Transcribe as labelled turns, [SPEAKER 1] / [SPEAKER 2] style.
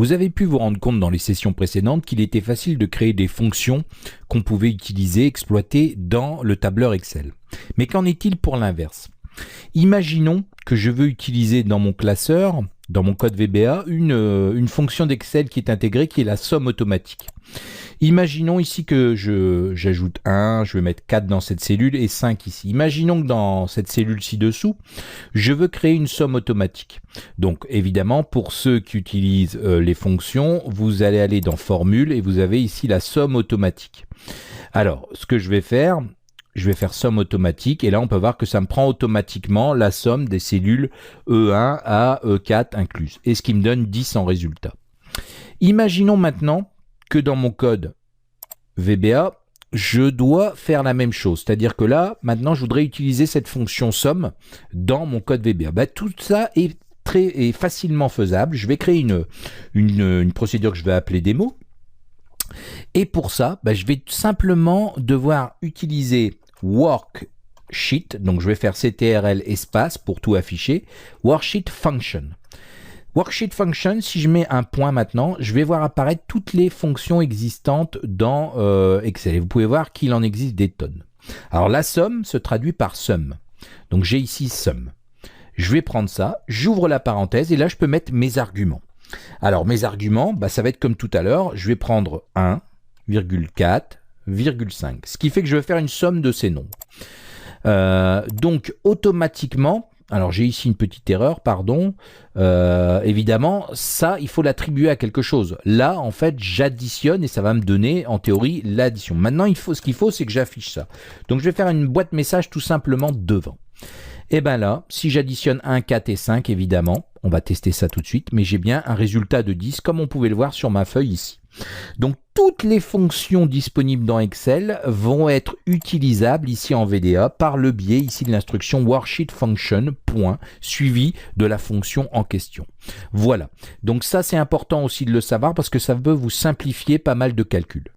[SPEAKER 1] Vous avez pu vous rendre compte dans les sessions précédentes qu'il était facile de créer des fonctions qu'on pouvait utiliser, exploiter dans le tableur Excel. Mais qu'en est-il pour l'inverse? Imaginons que je veux utiliser dans mon classeur, dans mon code VBA, une fonction d'Excel qui est intégrée, qui est la somme automatique. Imaginons ici que j'ajoute 1, je vais mettre 4 dans cette cellule et 5 ici. Imaginons que dans cette cellule ci-dessous, je veux créer une somme automatique. Donc évidemment, pour ceux qui utilisent les fonctions, vous allez aller dans Formule et vous avez ici la somme automatique. Alors, ce que je vais faire somme automatique et là on peut voir que ça me prend automatiquement la somme des cellules E1 à E4 incluses et ce qui me donne 10 en résultat. Imaginons maintenant que dans mon code VBA, je dois faire la même chose. C'est-à-dire que là, maintenant, je voudrais utiliser cette fonction somme dans mon code VBA. Tout ça est facilement faisable. Je vais créer une procédure que je vais appeler démo. Et pour ça, je vais simplement devoir utiliser worksheet. Donc, je vais faire CTRL espace pour tout afficher. Worksheet function. Worksheet function, si je mets un point maintenant, je vais voir apparaître toutes les fonctions existantes dans Excel. Et vous pouvez voir qu'il en existe des tonnes. Alors la somme se traduit par sum. Donc j'ai ici sum. Je vais prendre ça, j'ouvre la parenthèse et là je peux mettre mes arguments. Alors mes arguments, ça va être comme tout à l'heure, je vais prendre 1, 4, 5. Ce qui fait que je vais faire une somme de ces nombres. Donc automatiquement, alors j'ai ici une petite erreur, pardon, évidemment, ça, il faut l'attribuer à quelque chose. Là, en fait, j'additionne et ça va me donner, en théorie, l'addition. Maintenant, ce qu'il faut, c'est que j'affiche ça. Donc, je vais faire une boîte message tout simplement devant. Et bien là, si j'additionne 1, 4 et 5, évidemment, on va tester ça tout de suite, mais j'ai bien un résultat de 10, comme on pouvait le voir sur ma feuille ici. Donc, toutes les fonctions disponibles dans Excel vont être utilisables ici en VBA par le biais ici de l'instruction worksheet function, point, suivi de la fonction en question. Voilà. Donc ça, c'est important aussi de le savoir parce que ça peut vous simplifier pas mal de calculs.